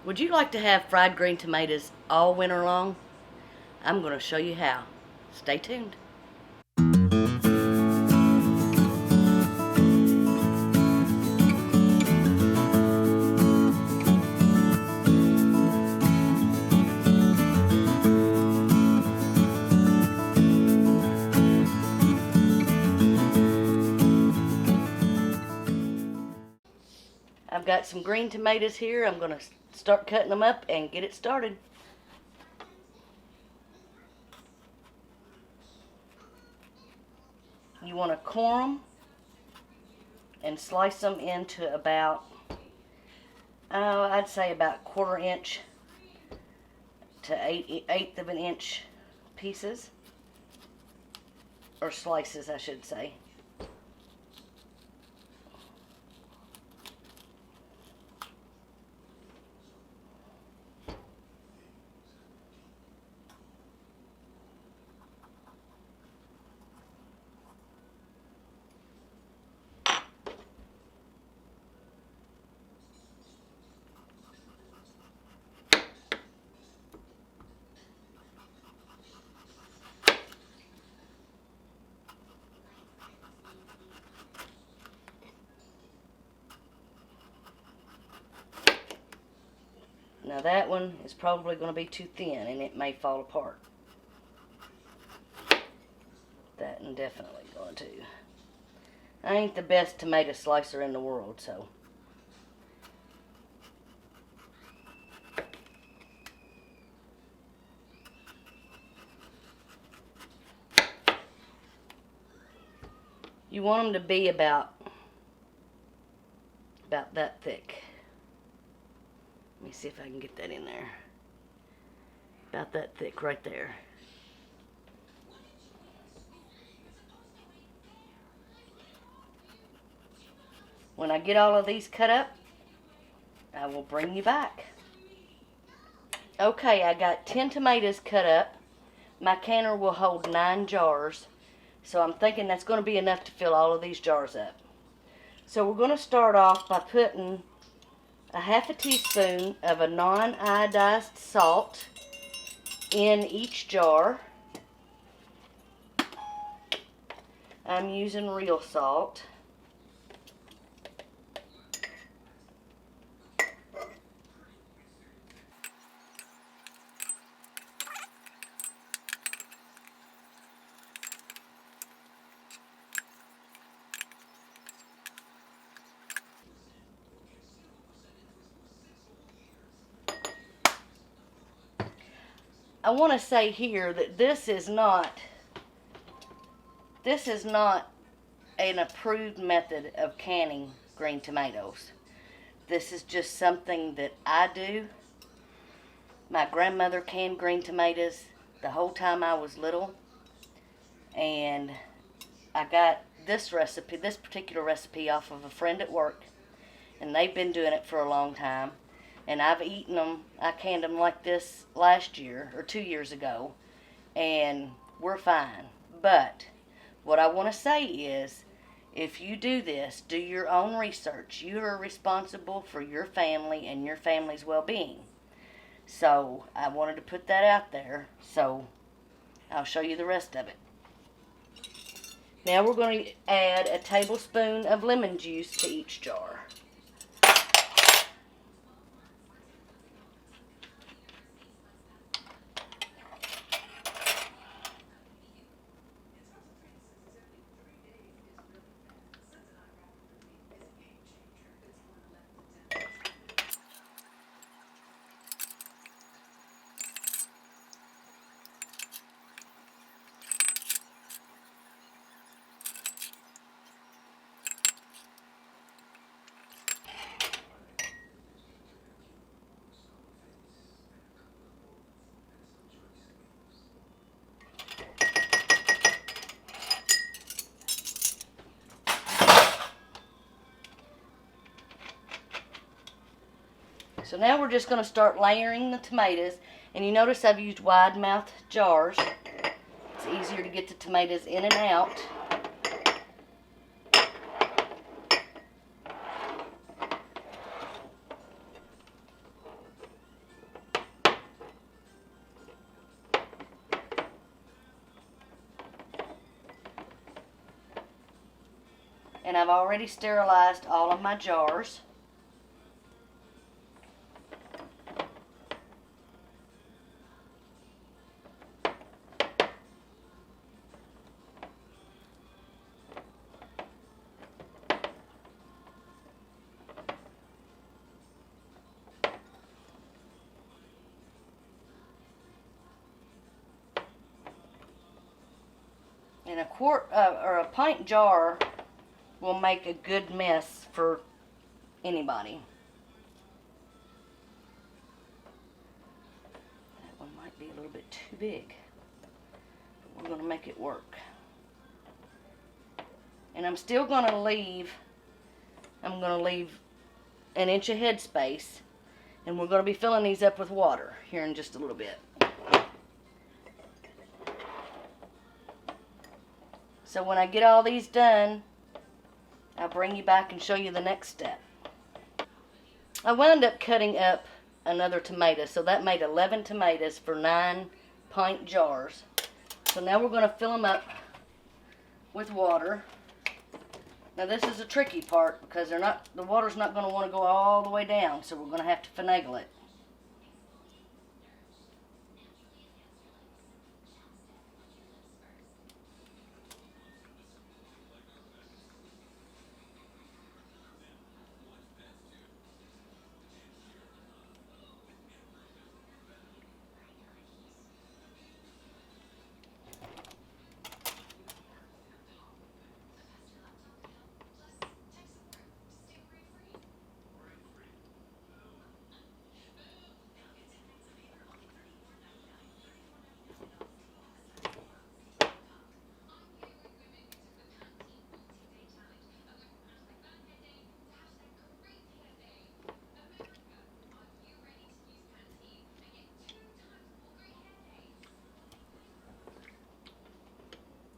Would you like to have fried green tomatoes all winter long? I'm going to show you how. Stay tuned. I've got some green tomatoes here. I'm going to start cutting them up and get it started. You want to core them and slice them into about, I'd say about 1/4 inch to 1/8 of an inch pieces, or slices I should say. Now that one is probably going to be too thin and it may fall apart. That one definitely going to. I ain't the best tomato slicer in the world, so. You want them to be about that thick. Let me see if I can get that in there. About that thick right there. When I get all of these cut up, I will bring you back. Okay, I got 10 tomatoes cut up. My canner will hold 9 jars. So I'm thinking that's going to be enough to fill all of these jars up. So we're going to start off by putting a 1/2 teaspoon of a non-iodized salt in each jar. I'm using real salt. I want to say here that this is not an approved method of canning green tomatoes. This is just something that I do. My grandmother canned green tomatoes the whole time I was little, and I got this particular recipe off of a friend at work, and they've been doing it for a long time. And I've eaten them. I canned them like this last year or 2 years ago, and we're fine. But what I want to say is, if you do this, do your own research. You are responsible for your family and your family's well-being. So I wanted to put that out there. So I'll show you the rest of it. Now we're going to add a tablespoon of lemon juice to each jar. So now we're just going to start layering the tomatoes. And you notice I've used wide mouth jars. It's easier to get the tomatoes in and out. And I've already sterilized all of my jars. And a quart or a pint jar will make a good mess for anybody. That one might be a little bit too big, but we're going to make it work. And I'm still going to leave, I'm going to leave an inch of head space, and we're going to be filling these up with water here in just a little bit. So when I get all these done, I'll bring you back and show you the next step. I wound up cutting up another tomato, so that made 11 tomatoes for 9 pint jars. So now we're going to fill them up with water. Now this is a tricky part because the water's not going to want to go all the way down, so we're going to have to finagle it.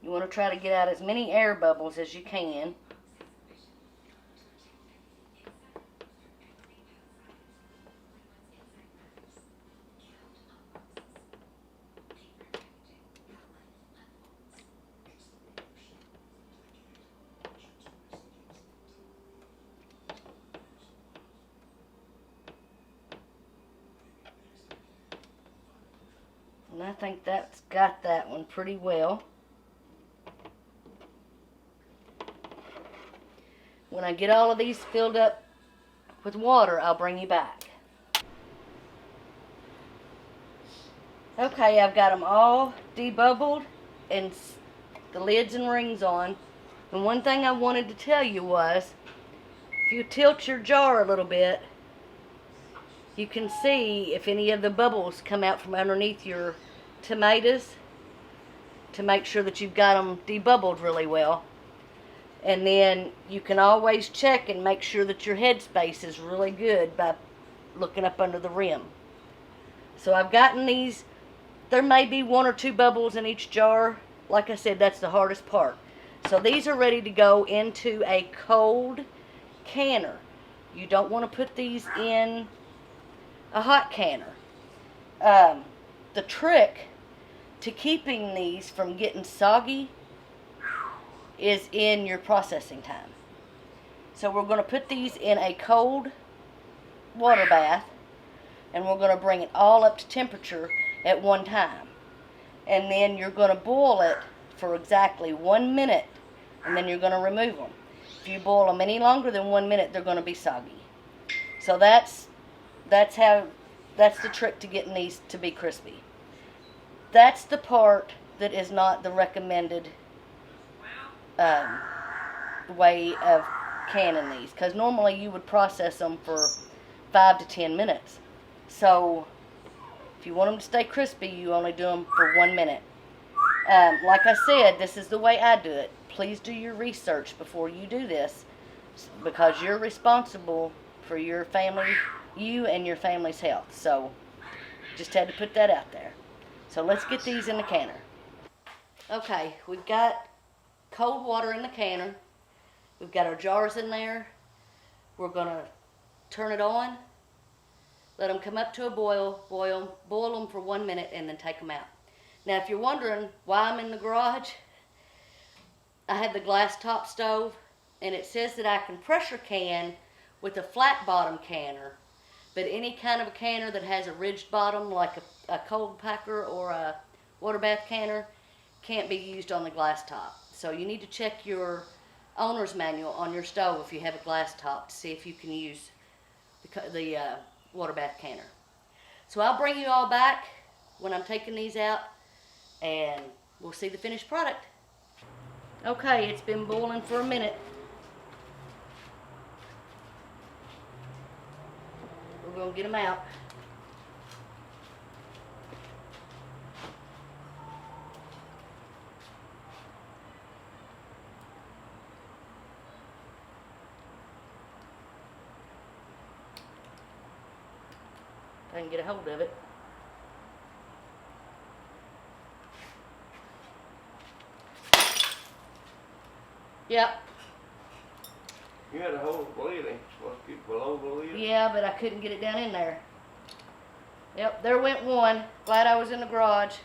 You want to try to get out as many air bubbles as you can. And I think that's got that one pretty well. When I get all of these filled up with water, I'll bring you back. Okay, I've got them all debubbled and the lids and rings on. And one thing I wanted to tell you was, if you tilt your jar a little bit, you can see if any of the bubbles come out from underneath your tomatoes to make sure that you've got them debubbled really well. And then you can always check and make sure that your headspace is really good by looking up under the rim. So I've gotten these. There may be 1 or 2 bubbles in each jar. Like I said, that's the hardest part. So these are ready to go into a cold canner. You don't want to put these in a hot canner. The trick to keeping these from getting soggy is in your processing time. So we're going to put these in a cold water bath, and we're going to bring it all up to temperature at one time. And then you're going to boil it for exactly 1 minute, and then you're going to remove them. If you boil them any longer than 1 minute, they're going to be soggy. So that's the trick to getting these to be crispy. That's the part that is not the recommended way of canning these, because normally you would process them for 5 to 10 minutes. So if you want them to stay crispy, you only do them for 1 minute. Like I said, this is the way I do it. Please do your research before you do this, because you're responsible for your family, you and your family's health. So just had to put that out there. So let's get these in the canner. Okay, we've got cold water in the canner. We've got our jars in there. We're going to turn it on, let them come up to a boil them for 1 minute, and then take them out. Now, if you're wondering why I'm in the garage, I had the glass top stove and it says that I can pressure can with a flat bottom canner, but any kind of a canner that has a ridged bottom, like a cold packer or a water bath canner, can't be used on the glass top. So you need to check your owner's manual on your stove if you have a glass top to see if you can use the water bath canner. So I'll bring you all back when I'm taking these out, and we'll see the finished product. Okay, it's been boiling for a minute. We're going to get them out. If I can get a hold of it. Yep. You had a hold of the lid, ain't you supposed to get below the lid? Yeah, but I couldn't get it down in there. Yep, there went one. Glad I was in the garage.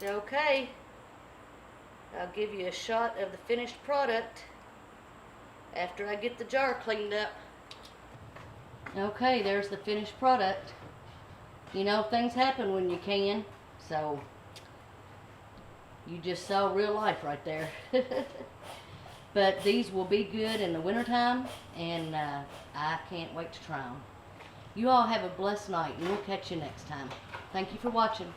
Okay, I'll give you a shot of the finished product after I get the jar cleaned up. Okay, there's the finished product. You know, things happen when you can, so you just saw real life right there. But these will be good in the wintertime, and I can't wait to try them. You all have a blessed night, and we'll catch you next time. Thank you for watching.